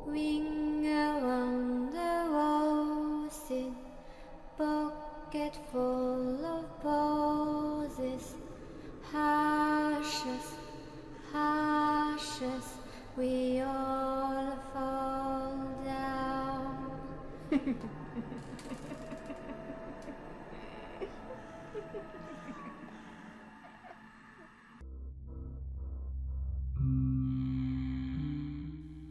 Ring around the roses, pocket full of posies. Ashes, ashes, we all fall down.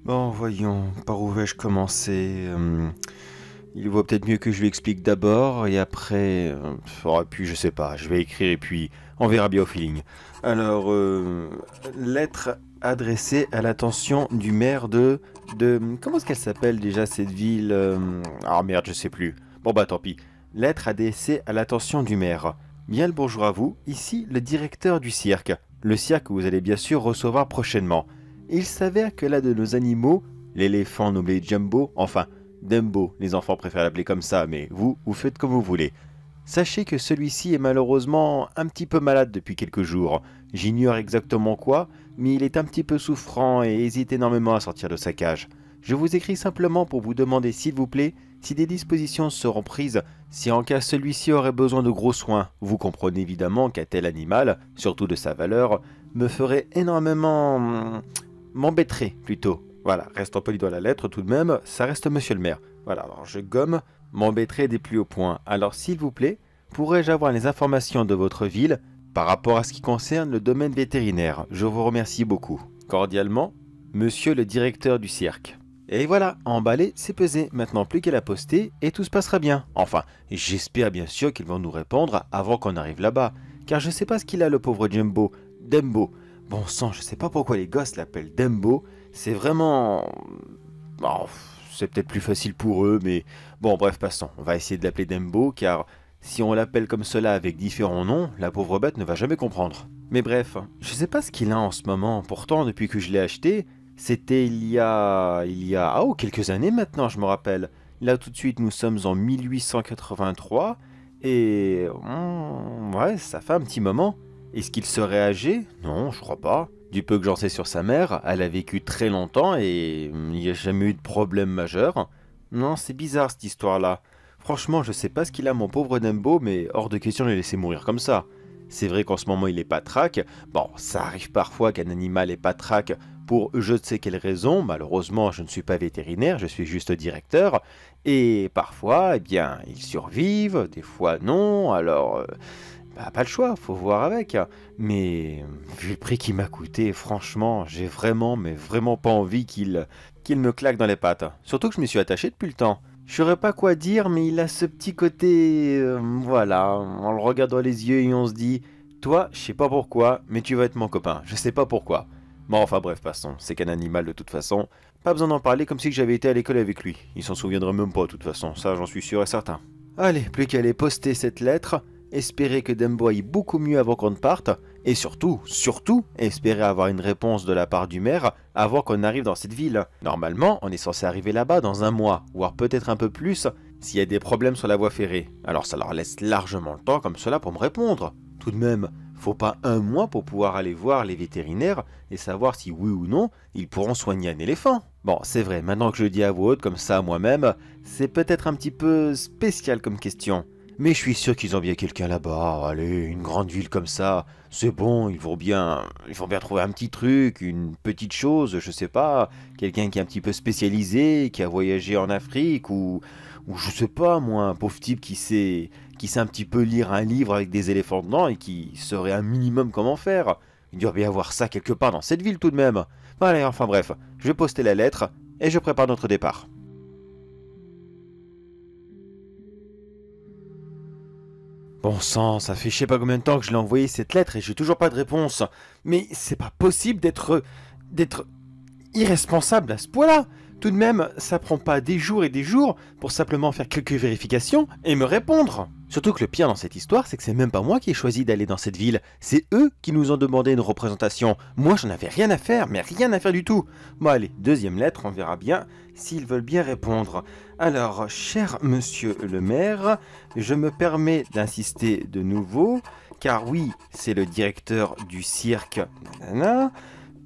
Bon, voyons, par où vais-je commencer Il vaut peut-être mieux que je lui explique d'abord, et après... puis je sais pas, je vais écrire et puis on verra bien au feeling. Alors, lettre adressée à l'attention du maire de... Comment est-ce qu'elle s'appelle déjà cette ville Ah merde, je sais plus. Bon bah tant pis. Lettre adressée à l'attention du maire. Bien le bonjour à vous, ici le directeur du cirque. Le cirque que vous allez bien sûr recevoir prochainement. Il s'avère que l'un de nos animaux, l'éléphant nommé Jumbo, enfin Dumbo, les enfants préfèrent l'appeler comme ça, mais vous faites comme vous voulez. Sachez que celui-ci est malheureusement un petit peu malade depuis quelques jours. J'ignore exactement quoi, mais il est un petit peu souffrant et hésite énormément à sortir de sa cage. Je vous écris simplement pour vous demander s'il vous plaît si des dispositions seront prises si en cas celui-ci aurait besoin de gros soins. Vous comprenez évidemment qu'un tel animal, surtout de sa valeur, me ferait énormément... m'embêterait plutôt. Voilà, restons polis dans la lettre tout de même, ça reste monsieur le maire. Voilà, alors je gomme, m'embêterait des plus hauts points. Alors s'il vous plaît, pourrais-je avoir les informations de votre ville par rapport à ce qui concerne le domaine vétérinaire? Je vous remercie beaucoup. Cordialement, monsieur le directeur du cirque. Et voilà, emballé, c'est pesé. Maintenant plus qu'à la poster et tout se passera bien. Enfin, j'espère bien sûr qu'ils vont nous répondre avant qu'on arrive là-bas. Car je sais pas ce qu'il a le pauvre Jumbo. Dumbo. Bon sang, je sais pas pourquoi les gosses l'appellent Dumbo. C'est vraiment... Oh, c'est peut-être plus facile pour eux, mais... Bon, bref, passons. On va essayer de l'appeler Dumbo, car si on l'appelle comme cela avec différents noms, la pauvre bête ne va jamais comprendre. Mais bref, je sais pas ce qu'il a en ce moment. Pourtant, depuis que je l'ai acheté, c'était il y a... Ah oh, quelques années maintenant, je me rappelle. Là, tout de suite, nous sommes en 1883, et... ouais, ça fait un petit moment. Est-ce qu'il serait âgé? Non, je crois pas. Du peu que j'en sais sur sa mère, elle a vécu très longtemps et il n'y a jamais eu de problème majeur. Non, c'est bizarre cette histoire-là. Franchement, je sais pas ce qu'il a mon pauvre Dumbo, mais hors de question de le laisser mourir comme ça. C'est vrai qu'en ce moment il est patraque. Bon, ça arrive parfois qu'un animal est patraque pour je ne sais quelle raison. Malheureusement, je ne suis pas vétérinaire, je suis juste directeur. Et parfois, eh bien, ils survivent, des fois non, alors... Bah, pas le choix, faut voir avec. Mais vu le prix qu'il m'a coûté, franchement, j'ai vraiment, mais vraiment pas envie qu'il me claque dans les pattes. Surtout que je m'y suis attaché depuis le temps. Je saurais pas quoi dire, mais il a ce petit côté... voilà, on le regarde dans les yeux et on se dit... Toi, je sais pas pourquoi, mais tu vas être mon copain. Je sais pas pourquoi. Bon, enfin bref, passons. C'est qu'un animal de toute façon. Pas besoin d'en parler comme si j'avais été à l'école avec lui. Il s'en souviendrait même pas de toute façon, ça j'en suis sûr et certain. Allez, plus qu'à aller poster cette lettre... Espérer que Dumbo aille beaucoup mieux avant qu'on ne parte, et surtout, espérer avoir une réponse de la part du maire avant qu'on arrive dans cette ville. Normalement, on est censé arriver là-bas dans un mois, voire peut-être un peu plus, s'il y a des problèmes sur la voie ferrée. Alors ça leur laisse largement le temps comme cela pour me répondre. Tout de même, faut pas un mois pour pouvoir aller voir les vétérinaires et savoir si oui ou non, ils pourront soigner un éléphant. Bon, c'est vrai, maintenant que je le dis à voix haute comme ça moi-même, c'est peut-être un petit peu spécial comme question. Mais je suis sûr qu'ils ont bien quelqu'un là-bas. Allez, une grande ville comme ça, c'est bon, ils vont bien trouver un petit truc, une petite chose, je sais pas, quelqu'un qui est un petit peu spécialisé, qui a voyagé en Afrique, ou je sais pas, moi, un pauvre type qui sait un petit peu lire un livre avec des éléphants dedans et qui saurait un minimum comment faire. Il doit bien y avoir ça quelque part dans cette ville tout de même. Allez, enfin bref, je vais poster la lettre et je prépare notre départ. Bon sang, ça fait je sais pas combien de temps que je l'ai envoyé cette lettre et j'ai toujours pas de réponse. Mais c'est pas possible d'être irresponsable à ce point-là. Tout de même, ça prend pas des jours et des jours pour simplement faire quelques vérifications et me répondre. Surtout que le pire dans cette histoire, c'est que c'est même pas moi qui ai choisi d'aller dans cette ville. C'est eux qui nous ont demandé une représentation. Moi, j'en avais rien à faire, mais rien à faire du tout. Bon allez, deuxième lettre, on verra bien s'ils veulent bien répondre. Alors, cher monsieur le maire, je me permets d'insister de nouveau, car oui, c'est le directeur du cirque, nanana.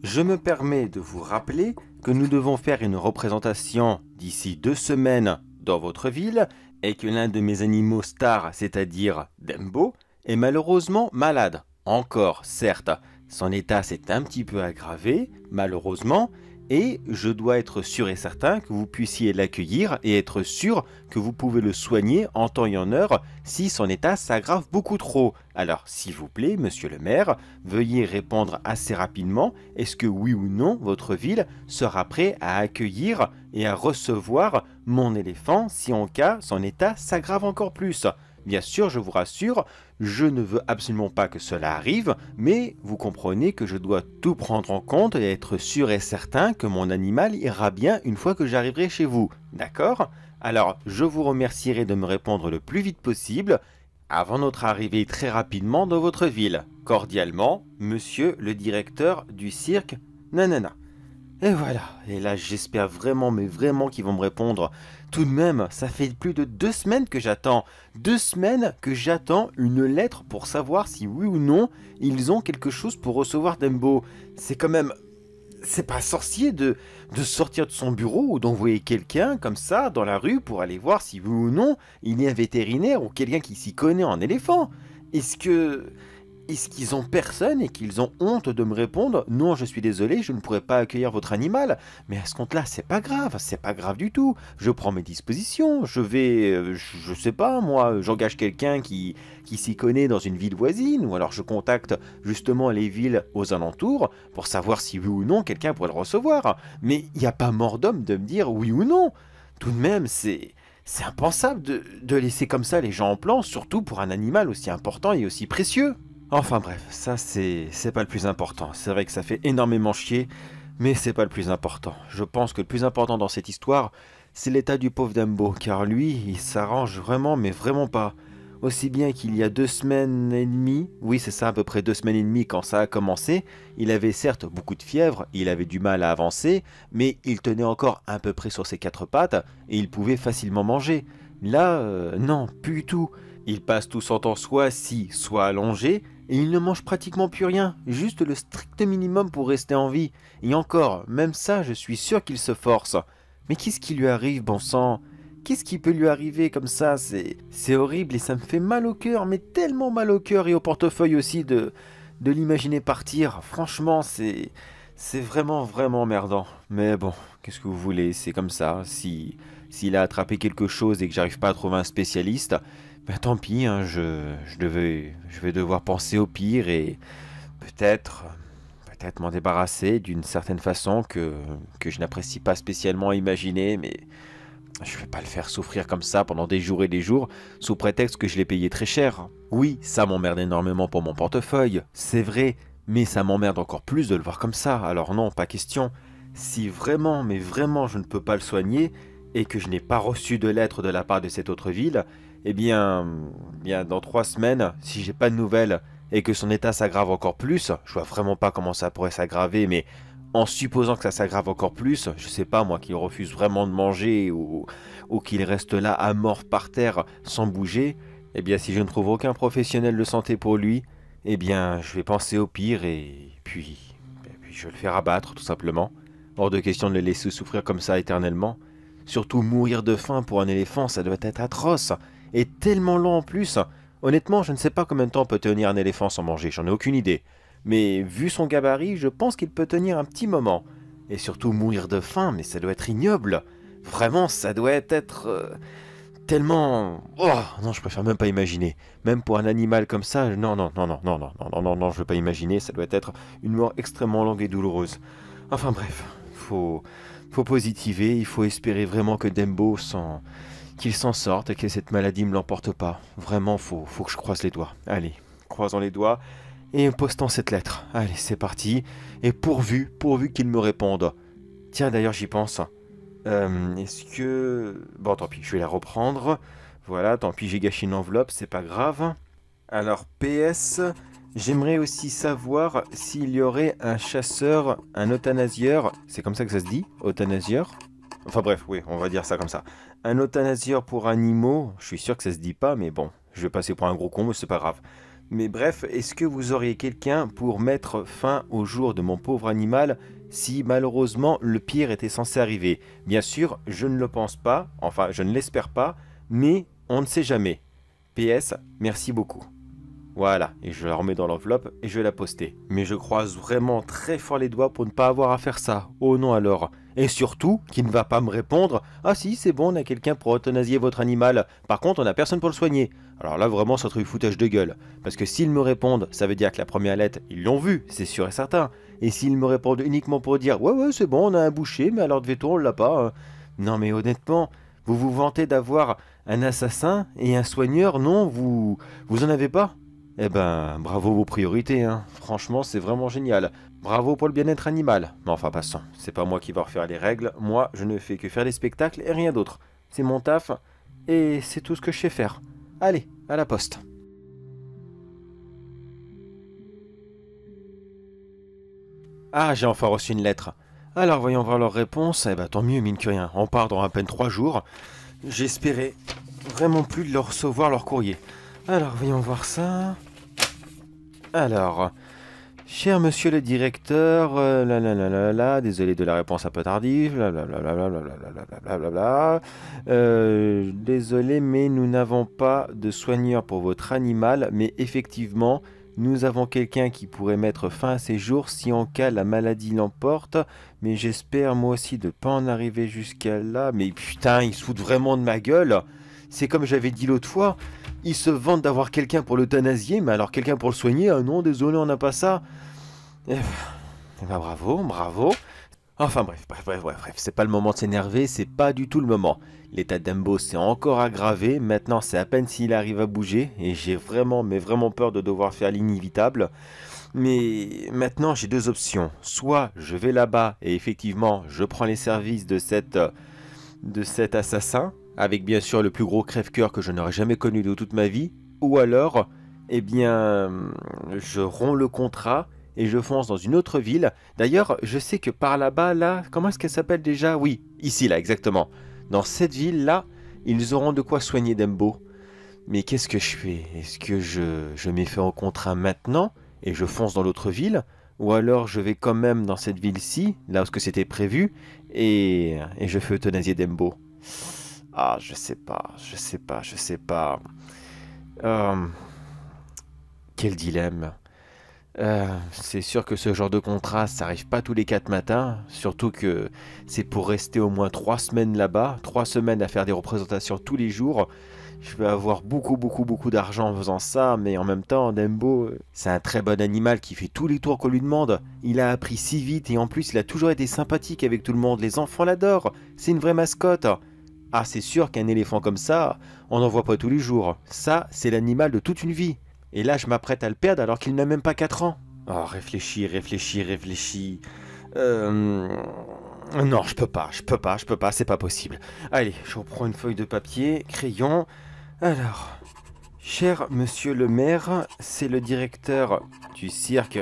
Je me permets de vous rappeler que nous devons faire une représentation d'ici 2 semaines dans votre ville et que l'un de mes animaux stars, c'est-à-dire Dembo, est malheureusement malade. Encore, certes, son état s'est un petit peu aggravé, malheureusement, et je dois être sûr et certain que vous puissiez l'accueillir et être sûr que vous pouvez le soigner en temps et en heure si son état s'aggrave beaucoup trop. Alors, s'il vous plaît, monsieur le maire, veuillez répondre assez rapidement. Est-ce que oui ou non, votre ville sera prêt à accueillir et à recevoir mon éléphant si en cas son état s'aggrave encore plus? Bien sûr, je vous rassure, je ne veux absolument pas que cela arrive, mais vous comprenez que je dois tout prendre en compte et être sûr et certain que mon animal ira bien une fois que j'arriverai chez vous. D'accord? Alors, je vous remercierai de me répondre le plus vite possible avant notre arrivée très rapidement dans votre ville. Cordialement, monsieur le directeur du cirque Nanana. Et voilà, et là j'espère vraiment, mais vraiment qu'ils vont me répondre. Tout de même, ça fait plus de 2 semaines que j'attends. 2 semaines que j'attends une lettre pour savoir si oui ou non ils ont quelque chose pour recevoir Dembo. C'est quand même... C'est pas sorcier de sortir de son bureau ou d'envoyer quelqu'un comme ça dans la rue pour aller voir si oui ou non il est un vétérinaire ou quelqu'un qui s'y connaît en éléphant. Est-ce qu'ils ont personne et qu'ils ont honte de me répondre non, je suis désolé, je ne pourrai pas accueillir votre animal. Mais à ce compte-là, c'est pas grave du tout. Je prends mes dispositions, je vais, je sais pas, moi, j'engage quelqu'un qui s'y connaît dans une ville voisine, ou alors je contacte justement les villes aux alentours pour savoir si oui ou non quelqu'un pourrait le recevoir. Mais il n'y a pas mort d'homme de me dire oui ou non. Tout de même, c'est impensable de laisser comme ça les gens en plan, surtout pour un animal aussi important et aussi précieux. Enfin bref, ça c'est pas le plus important. C'est vrai que ça fait énormément chier, mais c'est pas le plus important. Je pense que le plus important dans cette histoire, c'est l'état du pauvre Dumbo, car lui, il s'arrange vraiment, mais vraiment pas. Aussi bien qu'il y a 2 semaines et demie, oui c'est ça, à peu près 2 semaines et demie quand ça a commencé, il avait certes beaucoup de fièvre, il avait du mal à avancer, mais il tenait encore à peu près sur ses 4 pattes, et il pouvait facilement manger. Là, non, plus du tout. Il passe tout son temps soit assis, soit allongé, et il ne mange pratiquement plus rien, juste le strict minimum pour rester en vie. Et encore, même ça, je suis sûr qu'il se force. Mais qu'est-ce qui lui arrive, bon sang? Qu'est-ce qui peut lui arriver comme ça? C'est horrible et ça me fait mal au cœur, mais tellement mal au cœur et au portefeuille aussi de l'imaginer partir. Franchement, c'est vraiment, vraiment emmerdant. Mais bon, qu'est-ce que vous voulez, c'est comme ça. S'il a attrapé quelque chose et que j'arrive pas à trouver un spécialiste, ben tant pis, hein, je vais devoir penser au pire et peut-être m'en débarrasser d'une certaine façon que je n'apprécie pas spécialement à imaginer, mais je vais pas le faire souffrir comme ça pendant des jours et des jours, sous prétexte que je l'ai payé très cher. Oui, ça m'emmerde énormément pour mon portefeuille, c'est vrai, mais ça m'emmerde encore plus de le voir comme ça, alors non, pas question. Si vraiment, mais vraiment je ne peux pas le soigner, et que je n'ai pas reçu de lettre de la part de cette autre ville, eh bien dans 3 semaines, si j'ai pas de nouvelles et que son état s'aggrave encore plus, je vois vraiment pas comment ça pourrait s'aggraver, mais en supposant que ça s'aggrave encore plus, je sais pas moi, qu'il refuse vraiment de manger ou qu'il reste là à mort par terre sans bouger, eh bien si je ne trouve aucun professionnel de santé pour lui, eh bien je vais penser au pire et puis je vais le faire abattre tout simplement. Hors de question de le laisser souffrir comme ça éternellement. Surtout mourir de faim pour un éléphant, ça doit être atroce. Et tellement long en plus. Honnêtement, je ne sais pas combien de temps peut tenir un éléphant sans manger, j'en ai aucune idée. Mais vu son gabarit, je pense qu'il peut tenir un petit moment. Et surtout mourir de faim, mais ça doit être ignoble. Vraiment, ça doit être tellement... Oh non, je préfère même pas imaginer. Même pour un animal comme ça, non, je veux pas imaginer, ça doit être une mort extrêmement longue et douloureuse. Enfin bref, faut positiver, il faut espérer vraiment que Dembo qu'il s'en sorte et que cette maladie me l'emporte pas. Vraiment, faut que je croise les doigts. Allez, croisons les doigts et postons cette lettre. Allez, c'est parti. Et pourvu qu'il me réponde. Tiens, d'ailleurs, j'y pense. Est-ce que... Bon, tant pis, je vais la reprendre. Voilà, tant pis, j'ai gâché une enveloppe, c'est pas grave. Alors, PS... J'aimerais aussi savoir s'il y aurait un chasseur, un euthanasieur, c'est comme ça que ça se dit, euthanasieur? Enfin bref, oui, on va dire ça comme ça. Un euthanasieur pour animaux, je suis sûr que ça se dit pas, mais bon, je vais passer pour un gros con, mais c'est pas grave. Mais bref, est-ce que vous auriez quelqu'un pour mettre fin au jour de mon pauvre animal si malheureusement le pire était censé arriver? Bien sûr, je ne le pense pas, enfin je ne l'espère pas, mais on ne sait jamais. PS, merci beaucoup. Voilà, et je la remets dans l'enveloppe et je vais la poster. Mais je croise vraiment très fort les doigts pour ne pas avoir à faire ça. Oh non alors. Et surtout, qu'il ne va pas me répondre « Ah si, c'est bon, on a quelqu'un pour euthanasier votre animal. Par contre, on n'a personne pour le soigner. » Alors là, vraiment, ça serait du foutage de gueule. Parce que s'ils me répondent, ça veut dire que la première lettre, ils l'ont vue, c'est sûr et certain. Et s'ils me répondent uniquement pour dire « Ouais, c'est bon, on a un boucher, mais alors de veto, on l'a pas. Hein. » Non mais honnêtement, vous vous vantez d'avoir un assassin et un soigneur, non, vous en avez pas? Eh ben, bravo vos priorités, hein. Franchement, c'est vraiment génial. Bravo pour le bien-être animal. Mais enfin, passons. C'est pas moi qui va refaire les règles. Moi, je ne fais que faire des spectacles et rien d'autre. C'est mon taf et c'est tout ce que je sais faire. Allez, à la poste. Ah, j'ai enfin reçu une lettre. Alors, voyons voir leur réponse. Eh ben, tant mieux, mine que rien. On part dans à peine 3 jours. J'espérais vraiment plus de leur recevoir leur courrier. Alors, voyons voir ça. Alors, cher monsieur le directeur, désolé de la réponse un peu tardive, désolé, mais nous n'avons pas de soigneur pour votre animal, mais effectivement, nous avons quelqu'un qui pourrait mettre fin à ses jours si en cas la maladie l'emporte, mais j'espère moi aussi de ne pas en arriver jusqu'à là. Mais putain, ils se foutent vraiment de ma gueule. C'est comme j'avais dit l'autre fois. Ils se vantent d'avoir quelqu'un pour l'euthanasier, mais alors quelqu'un pour le soigner, ah non, désolé, on n'a pas ça. Eh ben, bravo. Enfin bref, c'est pas le moment de s'énerver, c'est pas du tout le moment. L'état d'Embo s'est encore aggravé, maintenant c'est à peine s'il arrive à bouger, et j'ai vraiment, mais vraiment peur de devoir faire l'inévitable. Mais maintenant j'ai deux options, soit je vais là-bas, et effectivement je prends les services de cet assassin, avec bien sûr le plus gros crève-cœur que je n'aurais jamais connu de toute ma vie, ou alors, eh bien, je romps le contrat et je fonce dans une autre ville. D'ailleurs, je sais que par là-bas, là, comment est-ce qu'elle s'appelle déjà? Oui, ici, là, exactement. Dans cette ville-là, ils auront de quoi soigner Dembo. Mais qu'est-ce que je fais? Est-ce que je mets fin au contrat maintenant et je fonce dans l'autre ville? Ou alors je vais quand même dans cette ville-ci, là où c'était prévu, et je fais euthanasier Dembo? Ah, je sais pas. Quel dilemme. C'est sûr que ce genre de contrat, ça arrive pas tous les 4 matins, surtout que c'est pour rester au moins 3 semaines là-bas, 3 semaines à faire des représentations tous les jours. Je vais avoir beaucoup d'argent en faisant ça, mais en même temps, Dembo, c'est un très bon animal qui fait tous les tours qu'on lui demande. Il a appris si vite et en plus, il a toujours été sympathique avec tout le monde. Les enfants l'adorent, c'est une vraie mascotte. Ah, c'est sûr qu'un éléphant comme ça, on n'en voit pas tous les jours. Ça, c'est l'animal de toute une vie. Et là, je m'apprête à le perdre alors qu'il n'a même pas 4 ans. Oh, réfléchis. Non, je peux pas, c'est pas possible. Allez, je reprends une feuille de papier, crayon. Alors, cher monsieur le maire, c'est le directeur du cirque.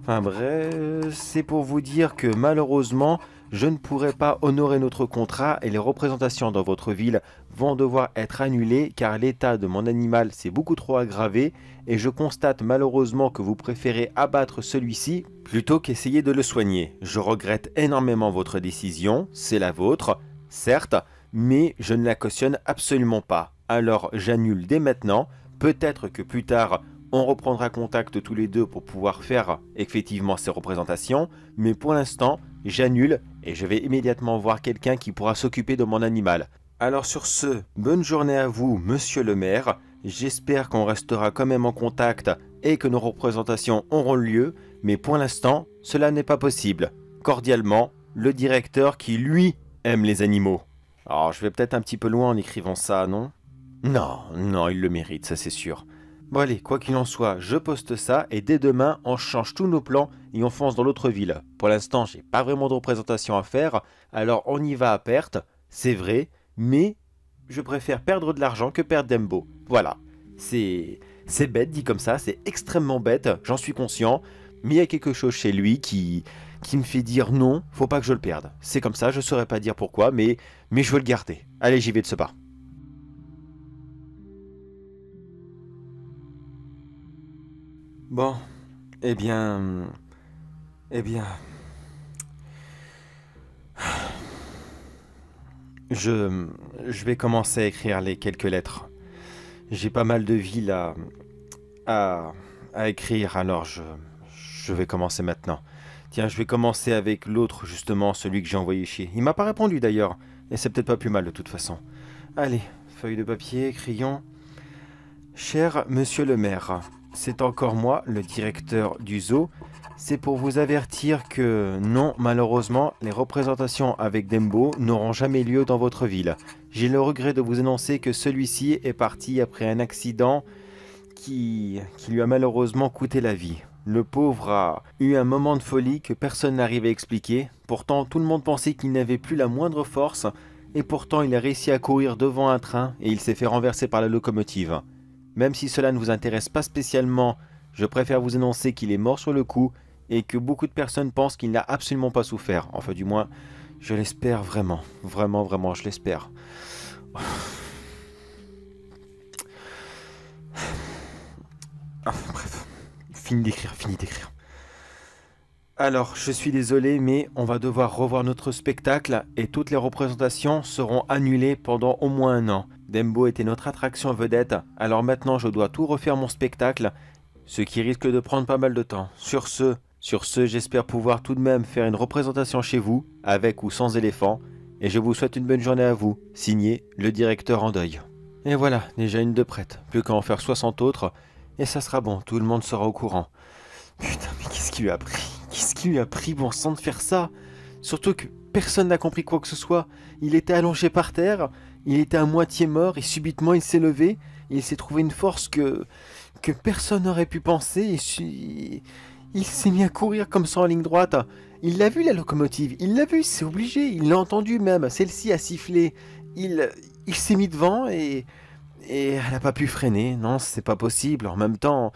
Enfin bref, c'est pour vous dire que malheureusement, je ne pourrai pas honorer notre contrat et les représentations dans votre ville vont devoir être annulées car l'état de mon animal s'est beaucoup trop aggravé et je constate malheureusement que vous préférez abattre celui-ci plutôt qu'essayer de le soigner. Je regrette énormément votre décision, c'est la vôtre, certes, mais je ne la cautionne absolument pas. Alors j'annule dès maintenant, peut-être que plus tard on reprendra contact tous les deux pour pouvoir faire effectivement ces représentations, mais pour l'instant j'annule et je vais immédiatement voir quelqu'un qui pourra s'occuper de mon animal. Alors sur ce, bonne journée à vous monsieur le maire, j'espère qu'on restera quand même en contact et que nos représentations auront lieu, mais pour l'instant cela n'est pas possible. Cordialement, le directeur qui lui aime les animaux. Alors je vais peut-être un petit peu loin en écrivant ça, non? Non, il le mérite, ça c'est sûr. Bon allez, quoi qu'il en soit, je poste ça et dès demain, on change tous nos plans et on fonce dans l'autre ville. Pour l'instant, j'ai pas vraiment de représentation à faire, alors on y va à perte, c'est vrai, mais je préfère perdre de l'argent que perdre Dembo. Voilà, c'est bête dit comme ça, c'est extrêmement bête, j'en suis conscient, mais il y a quelque chose chez lui qui me fait dire non, faut pas que je le perde. C'est comme ça, je saurais pas dire pourquoi, mais je veux le garder. Allez, j'y vais de ce pas. Bon, eh bien... Eh bien... Je, je vais commencer à écrire les quelques lettres. J'ai pas mal de villes à, à écrire, alors je vais commencer maintenant. Tiens, je vais commencer avec l'autre, justement, celui que j'ai envoyé chier. Il m'a pas répondu d'ailleurs, et c'est peut-être pas plus mal de toute façon. Allez, feuille de papier, crayon. Cher monsieur le maire, c'est encore moi, le directeur du zoo. C'est pour vous avertir que non, malheureusement, les représentations avec Dembo n'auront jamais lieu dans votre ville. J'ai le regret de vous annoncer que celui-ci est parti après un accident qui lui a malheureusement coûté la vie. Le pauvre a eu un moment de folie que personne n'arrive à expliquer. Pourtant, tout le monde pensait qu'il n'avait plus la moindre force, et pourtant il a réussi à courir devant un train et il s'est fait renverser par la locomotive. Même si cela ne vous intéresse pas spécialement, je préfère vous annoncer qu'il est mort sur le coup et que beaucoup de personnes pensent qu'il n'a absolument pas souffert. Enfin, du moins, je l'espère vraiment. Vraiment, vraiment, je l'espère. Bref, fini d'écrire, fini d'écrire. Alors, je suis désolé, mais on va devoir revoir notre spectacle et toutes les représentations seront annulées pendant au moins un an. Dembo était notre attraction vedette, alors maintenant je dois tout refaire mon spectacle, ce qui risque de prendre pas mal de temps. Sur ce, j'espère pouvoir tout de même faire une représentation chez vous, avec ou sans éléphant, et je vous souhaite une bonne journée à vous. Signé, le directeur en deuil. Et voilà, déjà une de prête, plus qu'à en faire 60 autres, et ça sera bon, tout le monde sera au courant. Putain, mais qu'est-ce qui lui a pris? Qu'est-ce qui lui a pris, bon sang, de faire ça? Surtout que personne n'a compris quoi que ce soit. Il était allongé par terre, il était à moitié mort, et subitement il s'est levé, et il s'est trouvé une force que personne n'aurait pu penser, et il s'est mis à courir comme ça en ligne droite. Il l'a vu la locomotive, il l'a vu, c'est obligé, il l'a entendu même, celle-ci a sifflé. Il s'est mis devant et elle n'a pas pu freiner, non, c'est pas possible. En même temps,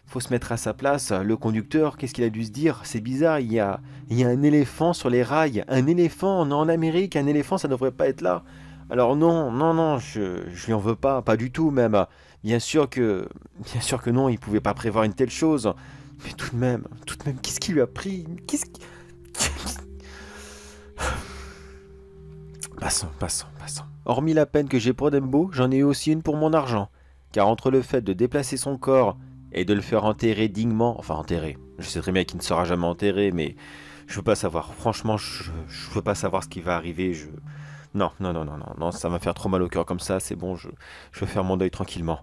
faut se mettre à sa place. Le conducteur, qu'est-ce qu'il a dû se dire? C'est bizarre, il y a un éléphant sur les rails. Un éléphant, on est en Amérique, un éléphant, ça ne devrait pas être là. Alors non, non, non, je lui en veux pas du tout même. Bien sûr que non, il pouvait pas prévoir une telle chose. Mais tout de même, qu'est-ce qui lui a pris? Qu'est-ce qui... Passons. Hormis la peine que j'ai pour Dembo, j'en ai aussi une pour mon argent. Car entre le fait de déplacer son corps et de le faire enterrer dignement, enfin enterrer, je sais très bien qu'il ne sera jamais enterré, mais je veux pas savoir. Franchement, je veux pas savoir ce qui va arriver. Non, ça va me faire trop mal au cœur comme ça, c'est bon, je veux faire mon deuil tranquillement.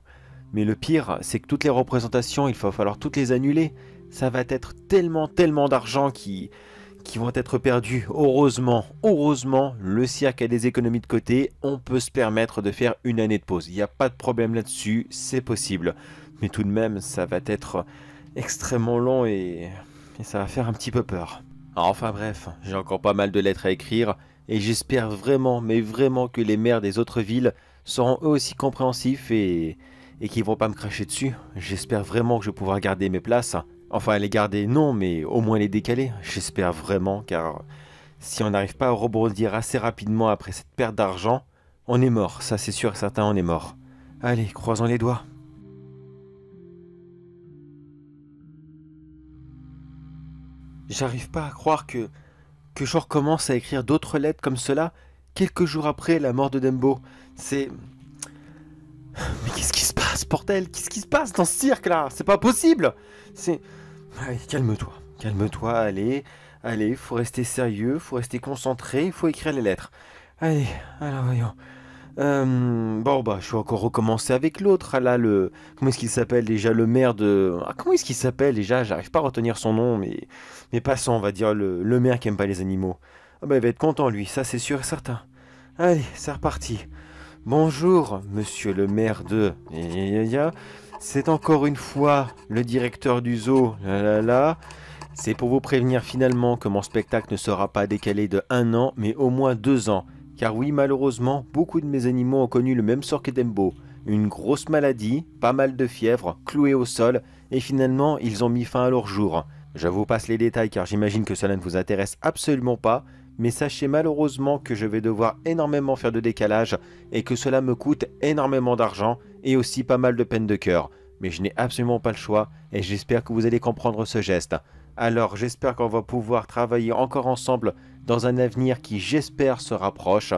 Mais le pire, c'est que toutes les représentations, il va falloir toutes les annuler. Ça va être tellement d'argent qui vont être perdus. Heureusement, le cirque a des économies de côté. On peut se permettre de faire une année de pause. Il n'y a pas de problème là-dessus, c'est possible. Mais tout de même, ça va être extrêmement long et ça va faire un petit peu peur. Enfin bref, j'ai encore pas mal de lettres à écrire et j'espère vraiment, mais vraiment que les maires des autres villes seront eux aussi compréhensifs et qu'ils vont pas me cracher dessus. J'espère vraiment que je vais pouvoir garder mes places. Enfin, les garder, non, mais au moins les décaler. J'espère vraiment, car si on n'arrive pas à rebondir assez rapidement après cette perte d'argent, on est mort. Ça, c'est sûr et certain, on est mort. Allez, croisons les doigts. J'arrive pas à croire que je recommence à écrire d'autres lettres comme cela quelques jours après la mort de Dembo. C'est... Mais qu'est-ce qui se passe, bordel? Qu'est-ce qui se passe dans ce cirque-là? C'est pas possible! C'est... Allez, calme-toi, allez, faut rester sérieux, faut rester concentré, faut écrire les lettres. Allez, alors voyons. Bon, bah, je vais encore recommencer avec l'autre, là, le... Comment est-ce qu'il s'appelle déjà, le maire de... Ah, comment est-ce qu'il s'appelle déjà? J'arrive pas à retenir son nom, mais passons, on va dire le maire qui aime pas les animaux. Ah bah, il va être content, lui, ça c'est sûr et certain. Allez, c'est reparti. Bonjour, monsieur le maire de... C'est encore une fois le directeur du zoo, C'est pour vous prévenir finalement que mon spectacle ne sera pas décalé de 1 an, mais au moins 2 ans. Car oui, malheureusement, beaucoup de mes animaux ont connu le même sort que Dembo. Une grosse maladie, pas mal de fièvre, cloués au sol, et finalement, ils ont mis fin à leur jour. Je vous passe les détails car j'imagine que cela ne vous intéresse absolument pas, mais sachez malheureusement que je vais devoir énormément faire de décalage et que cela me coûte énormément d'argent et aussi pas mal de peine de cœur. mais je n'ai absolument pas le choix et j'espère que vous allez comprendre ce geste. Alors j'espère qu'on va pouvoir travailler encore ensemble dans un avenir qui j'espère se rapproche,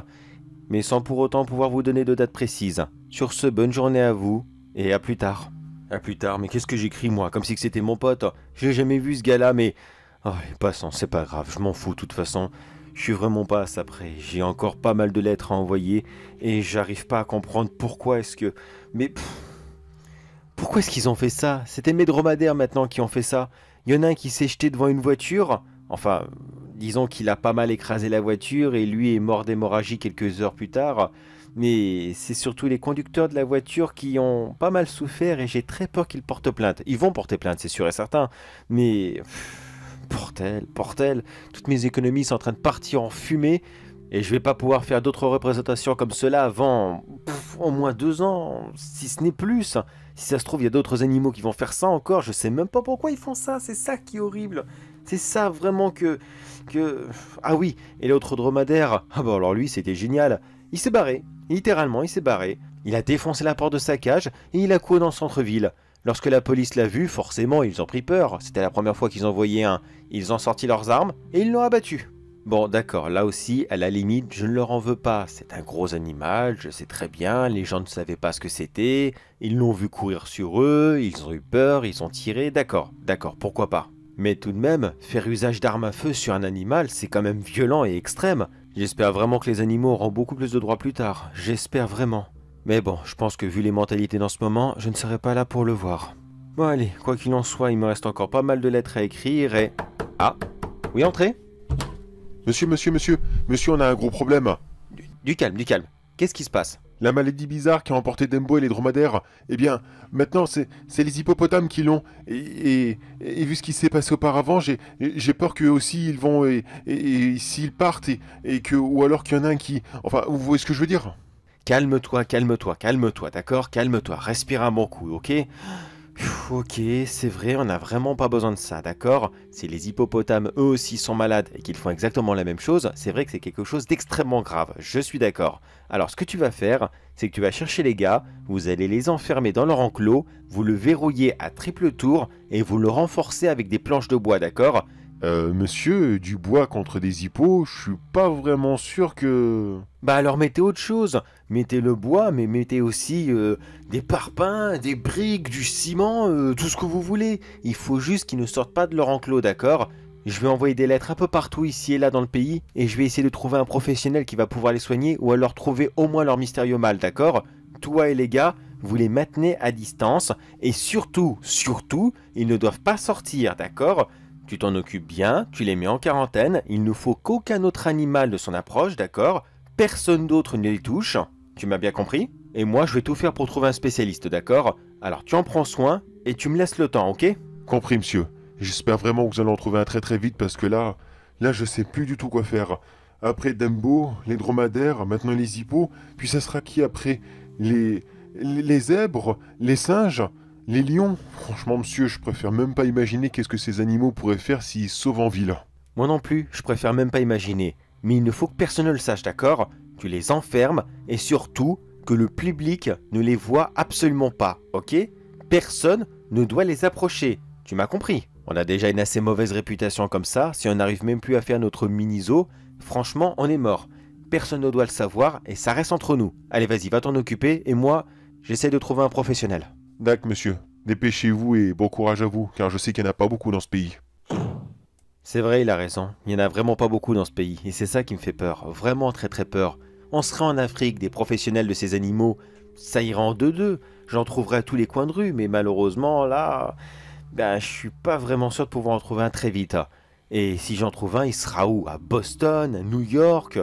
mais sans pour autant pouvoir vous donner de date précise. Sur ce, bonne journée à vous et à plus tard. À plus tard, mais qu'est-ce que j'écris moi? Comme si que c'était mon pote. Je l'ai jamais vu ce gars-là, mais... Oh, passons, c'est pas grave, je m'en fous de toute façon. Je suis vraiment pas à ça près. J'ai encore pas mal de lettres à envoyer et j'arrive pas à comprendre pourquoi est-ce que... Mais... pourquoi est-ce qu'ils ont fait ça? C'était mes dromadaires maintenant qui ont fait ça. Il y en a un qui s'est jeté devant une voiture. Enfin, disons qu'il a pas mal écrasé la voiture et lui est mort d'hémorragie quelques heures plus tard. Mais c'est surtout les conducteurs de la voiture qui ont pas mal souffert et j'ai très peur qu'ils portent plainte. Ils vont porter plainte, c'est sûr et certain. Mais... Portel, toutes mes économies sont en train de partir en fumée et je vais pas pouvoir faire d'autres représentations comme cela avant au moins 2 ans, si ce n'est plus. Si ça se trouve, il y a d'autres animaux qui vont faire ça encore, je sais même pas pourquoi ils font ça, c'est ça qui est horrible. C'est ça vraiment que... Ah oui, et l'autre dromadaire, ah bah alors lui c'était génial. Il s'est barré, littéralement il s'est barré. Il a défoncé la porte de sa cage et il a couru dans le centre-ville. Lorsque la police l'a vu, forcément ils ont pris peur. C'était la première fois qu'ils en voyaient un. Ils ont sorti leurs armes et ils l'ont abattu. Bon d'accord, là aussi, à la limite, je ne leur en veux pas. C'est un gros animal, je sais très bien, les gens ne savaient pas ce que c'était. Ils l'ont vu courir sur eux, ils ont eu peur, ils ont tiré, d'accord, pourquoi pas. Mais tout de même, faire usage d'armes à feu sur un animal, c'est quand même violent et extrême. J'espère vraiment que les animaux auront beaucoup plus de droits plus tard. J'espère vraiment. Mais bon, je pense que vu les mentalités dans ce moment, je ne serai pas là pour le voir. Bon allez, quoi qu'il en soit, il me reste encore pas mal de lettres à écrire et... Ah, oui, entrez. Monsieur, on a un gros problème. Du calme. Qu'est-ce qui se passe? La maladie bizarre qui a emporté Dembo et les dromadaires, eh bien, maintenant c'est les hippopotames qui l'ont. Et vu ce qui s'est passé auparavant, j'ai peur qu'eux aussi ils vont, et s'ils partent, et que, ou alors qu'il y en a un qui... Enfin, vous voyez ce que je veux dire? Calme-toi, d'accord? Calme-toi, respire un bon coup, ok? Ok, c'est vrai, on n'a vraiment pas besoin de ça, d'accord? Si les hippopotames eux aussi sont malades et qu'ils font exactement la même chose, c'est vrai que c'est quelque chose d'extrêmement grave, je suis d'accord. Alors ce que tu vas faire, c'est que tu vas chercher les gars, vous allez les enfermer dans leur enclos, vous le verrouillez à triple tour et vous le renforcez avec des planches de bois, d'accord? Monsieur, du bois contre des hippos, je suis pas vraiment sûr que... Bah alors mettez autre chose, mettez le bois, mais mettez aussi des parpaings, des briques, du ciment, tout ce que vous voulez. Il faut juste qu'ils ne sortent pas de leur enclos, d'accord? Je vais envoyer des lettres un peu partout ici et là dans le pays, et je vais essayer de trouver un professionnel qui va pouvoir les soigner, ou alors trouver au moins leur mystérieux mal, d'accord? Toi et les gars, vous les maintenez à distance, et surtout, ils ne doivent pas sortir, d'accord? Tu t'en occupes bien, tu les mets en quarantaine, il ne faut qu'aucun autre animal ne s'en approche, d'accord? Personne d'autre ne les touche, tu m'as bien compris? Et moi je vais tout faire pour trouver un spécialiste, d'accord? Alors tu en prends soin et tu me laisses le temps, ok? Compris, monsieur. J'espère vraiment que vous allez en trouver un très vite parce que là je sais plus du tout quoi faire. Après Dembo, les dromadaires, maintenant les hippos, puis ça sera qui après? Les zèbres, les singes, les lions? Franchement, monsieur, je préfère même pas imaginer qu'est-ce que ces animaux pourraient faire s'ils se sauvent en ville. Moi non plus, je préfère même pas imaginer. Mais il ne faut que personne ne le sache, d'accord? Tu les enfermes et surtout que le public ne les voit absolument pas, ok? Personne ne doit les approcher. Tu m'as compris? On a déjà une assez mauvaise réputation comme ça. Si on n'arrive même plus à faire notre mini-zoo, franchement, on est mort. Personne ne doit le savoir et ça reste entre nous. Allez, vas-y, va t'en occuper et moi, j'essaie de trouver un professionnel. D'accord, monsieur. Dépêchez-vous et bon courage à vous, car je sais qu'il n'y en a pas beaucoup dans ce pays. C'est vrai, il a raison. Il n'y en a vraiment pas beaucoup dans ce pays. Et c'est ça qui me fait peur. Vraiment très peur. On serait en Afrique, des professionnels de ces animaux. Ça ira en 2-2. J'en trouverai à tous les coins de rue. Mais malheureusement, là... je suis pas vraiment sûr de pouvoir en trouver un très vite. Et si j'en trouve un, il sera où? À Boston? À New York?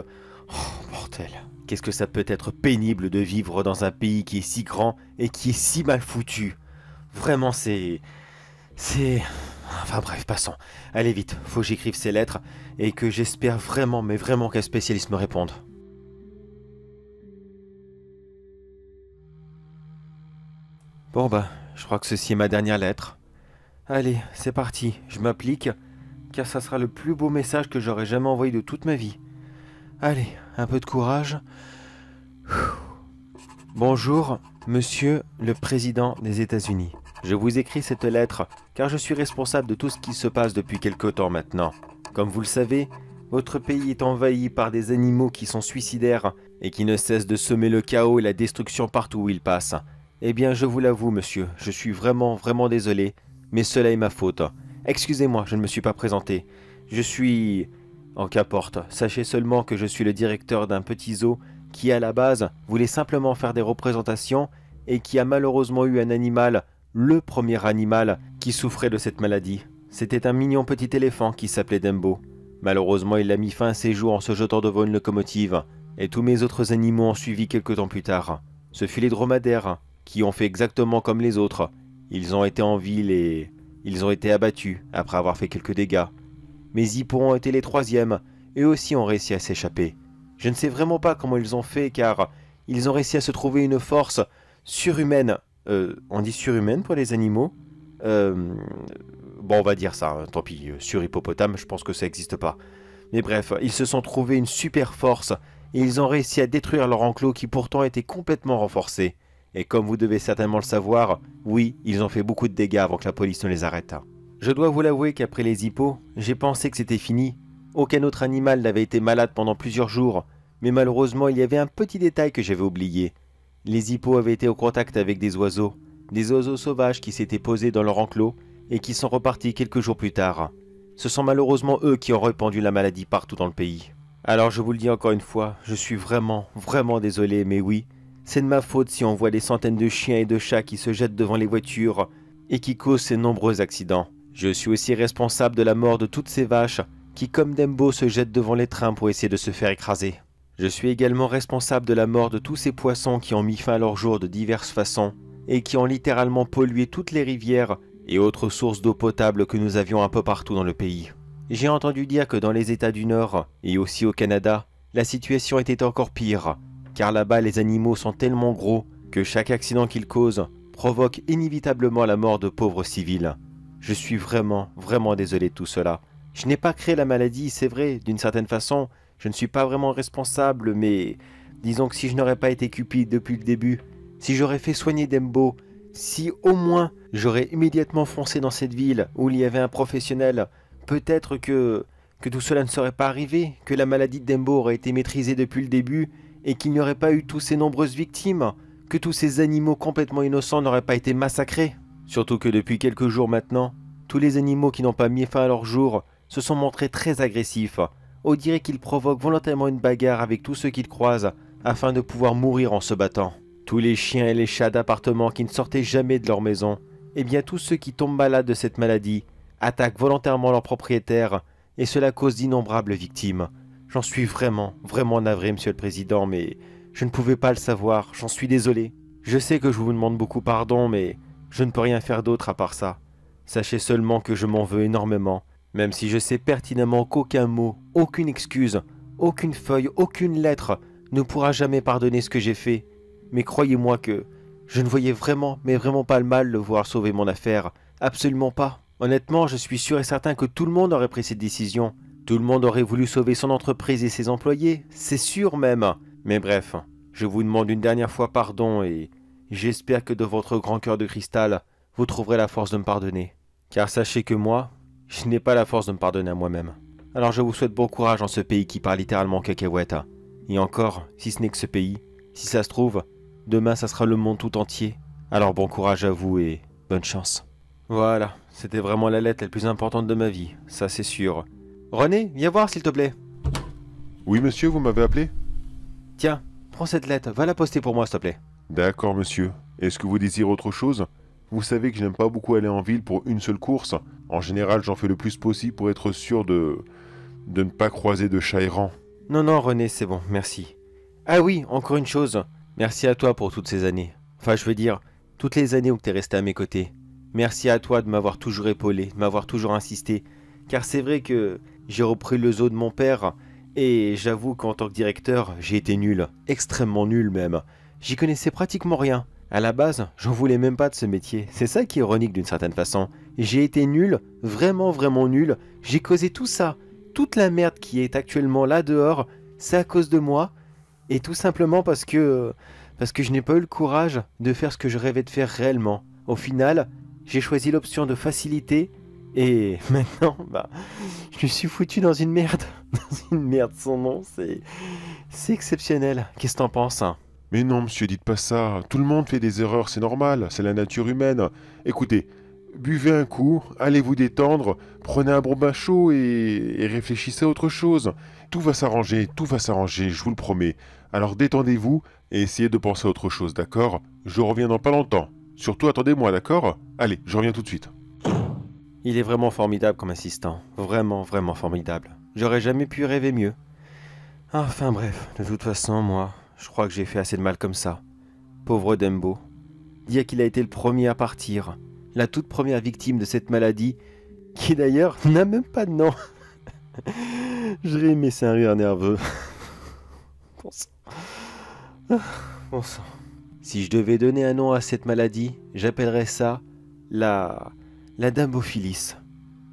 Oh, mortel. Qu'est-ce que ça peut être pénible de vivre dans un pays qui est si grand et qui est si mal foutu. Vraiment, c'est... Enfin bref, passons. Allez vite, faut que j'écrive ces lettres et que j'espère vraiment, mais vraiment qu'un spécialiste me réponde. Bon je crois que ceci est ma dernière lettre. Allez, c'est parti, je m'applique, car ça sera le plus beau message que j'aurai jamais envoyé de toute ma vie. Allez, un peu de courage. Bonjour, monsieur le président des États-Unis. Je vous écris cette lettre car je suis responsable de tout ce qui se passe depuis quelque temps maintenant. Comme vous le savez, votre pays est envahi par des animaux qui sont suicidaires et qui ne cessent de semer le chaos et la destruction partout où ils passent. Eh bien, je vous l'avoue, monsieur, je suis vraiment désolé, mais cela est ma faute. Excusez-moi, je ne me suis pas présenté. Je suis... En qu'importe, sachez seulement que je suis le directeur d'un petit zoo qui, à la base, voulait simplement faire des représentations et qui a malheureusement eu un animal, le premier animal, qui souffrait de cette maladie. C'était un mignon petit éléphant qui s'appelait Dembo. Malheureusement, il a mis fin à ses jours en se jetant devant une locomotive, et tous mes autres animaux ont suivi quelque temps plus tard. Ce fut les dromadaires, qui ont fait exactement comme les autres. Ils ont été en ville et ils ont été abattus après avoir fait quelques dégâts. Mes hippos ont été les troisièmes, eux aussi ont réussi à s'échapper. Je ne sais vraiment pas comment ils ont fait car ils ont réussi à se trouver une force surhumaine. On dit surhumaine pour les animaux Bon, on va dire ça, hein, tant pis, sur hippopotame, je pense que ça n'existe pas. Mais bref, ils se sont trouvés une super force et ils ont réussi à détruire leur enclos qui pourtant était complètement renforcé. Et comme vous devez certainement le savoir, oui, ils ont fait beaucoup de dégâts avant que la police ne les arrête. Je dois vous l'avouer qu'après les hippos, j'ai pensé que c'était fini. Aucun autre animal n'avait été malade pendant plusieurs jours, mais malheureusement il y avait un petit détail que j'avais oublié. Les hippos avaient été au contact avec des oiseaux sauvages qui s'étaient posés dans leur enclos et qui sont repartis quelques jours plus tard. Ce sont malheureusement eux qui ont répandu la maladie partout dans le pays. Alors je vous le dis encore une fois, je suis vraiment désolé, mais oui, c'est de ma faute si on voit des centaines de chiens et de chats qui se jettent devant les voitures et qui causent ces nombreux accidents. Je suis aussi responsable de la mort de toutes ces vaches qui, comme Dembo, se jettent devant les trains pour essayer de se faire écraser. Je suis également responsable de la mort de tous ces poissons qui ont mis fin à leur jour de diverses façons et qui ont littéralement pollué toutes les rivières et autres sources d'eau potable que nous avions un peu partout dans le pays. J'ai entendu dire que dans les États du Nord et aussi au Canada, la situation était encore pire, car là-bas les animaux sont tellement gros que chaque accident qu'ils causent provoque inévitablement la mort de pauvres civils. Je suis vraiment désolé de tout cela. Je n'ai pas créé la maladie, c'est vrai, d'une certaine façon, je ne suis pas vraiment responsable, mais disons que si je n'aurais pas été cupide depuis le début, si j'aurais fait soigner Dembo, si au moins j'aurais immédiatement foncé dans cette ville où il y avait un professionnel, peut-être que tout cela ne serait pas arrivé, que la maladie de Dembo aurait été maîtrisée depuis le début et qu'il n'y aurait pas eu toutes ces nombreuses victimes, que tous ces animaux complètement innocents n'auraient pas été massacrés. Surtout que depuis quelques jours maintenant, tous les animaux qui n'ont pas mis fin à leur jour se sont montrés très agressifs. On dirait qu'ils provoquent volontairement une bagarre avec tous ceux qu'ils croisent afin de pouvoir mourir en se battant. Tous les chiens et les chats d'appartement qui ne sortaient jamais de leur maison, et bien tous ceux qui tombent malades de cette maladie attaquent volontairement leurs propriétaires et cela cause d'innombrables victimes. J'en suis vraiment navré, Monsieur le Président, mais je ne pouvais pas le savoir, j'en suis désolé. Je sais que je vous demande beaucoup pardon, mais je ne peux rien faire d'autre à part ça. Sachez seulement que je m'en veux énormément, même si je sais pertinemment qu'aucun mot, aucune excuse, aucune feuille, aucune lettre ne pourra jamais pardonner ce que j'ai fait. Mais croyez-moi que je ne voyais vraiment, mais vraiment pas le mal de voir sauver mon affaire. Absolument pas. Honnêtement, je suis sûr et certain que tout le monde aurait pris cette décision. Tout le monde aurait voulu sauver son entreprise et ses employés. C'est sûr même. Mais bref, je vous demande une dernière fois pardon et j'espère que de votre grand cœur de cristal, vous trouverez la force de me pardonner. Car sachez que moi, je n'ai pas la force de me pardonner à moi-même. Alors je vous souhaite bon courage dans ce pays qui parle littéralement cacahuète. Et encore, si ce n'est que ce pays, si ça se trouve, demain ça sera le monde tout entier. Alors bon courage à vous et bonne chance. Voilà, c'était vraiment la lettre la plus importante de ma vie, ça c'est sûr. René, viens voir s'il te plaît. Oui, monsieur, vous m'avez appelé? Tiens, prends cette lettre, va la poster pour moi s'il te plaît. D'accord, monsieur. Est-ce que vous désirez autre chose? Vous savez que je n'aime pas beaucoup aller en ville pour une seule course. En général, j'en fais le plus possible pour être sûr de ne pas croiser de chats errants. Non, René, c'est bon, merci. Ah oui, encore une chose. Merci à toi pour toutes ces années. Enfin, je veux dire, toutes les années où tu es resté à mes côtés. Merci à toi de m'avoir toujours épaulé, de m'avoir toujours insisté. Car c'est vrai que j'ai repris le zoo de mon père, et j'avoue qu'en tant que directeur, j'ai été nul. Extrêmement nul même. J'y connaissais pratiquement rien. À la base, j'en voulais même pas de ce métier. C'est ça qui est ironique d'une certaine façon. J'ai été nul, vraiment nul. J'ai causé tout ça. Toute la merde qui est actuellement là dehors, c'est à cause de moi. Et tout simplement parce que je n'ai pas eu le courage de faire ce que je rêvais de faire réellement. Au final, J'ai choisi l'option de facilité et maintenant, je me suis foutu dans une merde. Dans une merde sans nom, c'est exceptionnel. Qu'est-ce que t'en penses, hein? Mais non, monsieur, dites pas ça. Tout le monde fait des erreurs, c'est normal, c'est la nature humaine. Écoutez, buvez un coup, allez vous détendre, prenez un bon bain chaud et réfléchissez à autre chose. Tout va s'arranger, je vous le promets. Alors détendez-vous et essayez de penser à autre chose, d'accord? Je reviens dans pas longtemps. Surtout attendez-moi, d'accord? Allez, je reviens tout de suite. Il est vraiment formidable comme assistant. Vraiment, vraiment formidable. J'aurais jamais pu rêver mieux. Enfin bref, de toute façon, moi, je crois que j'ai fait assez de mal comme ça. Pauvre Dembo. Dire qu'il a été le premier à partir. La toute première victime de cette maladie, qui d'ailleurs n'a même pas de nom. Je ris, mais c'est un rire nerveux. Bon sang. Bon sang. Si je devais donner un nom à cette maladie, j'appellerais ça la Dambophilis.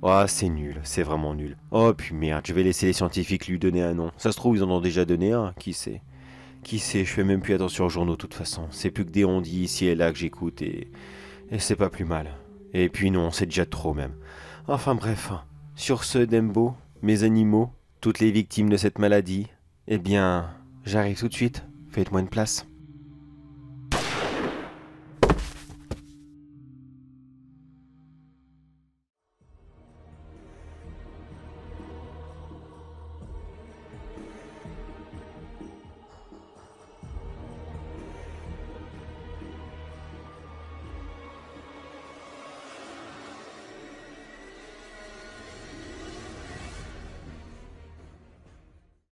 Oh, c'est nul, c'est vraiment nul. Oh, puis merde, je vais laisser les scientifiques lui donner un nom. Ça se trouve, ils en ont déjà donné un, qui sait? Qui sait, je fais même plus attention aux journaux de toute façon. C'est plus que des on-dit ici et là que j'écoute et c'est pas plus mal. Et puis non, c'est déjà trop même. Enfin bref, sur ce Dembo, mes animaux, toutes les victimes de cette maladie, eh bien, j'arrive tout de suite. Faites-moi une place.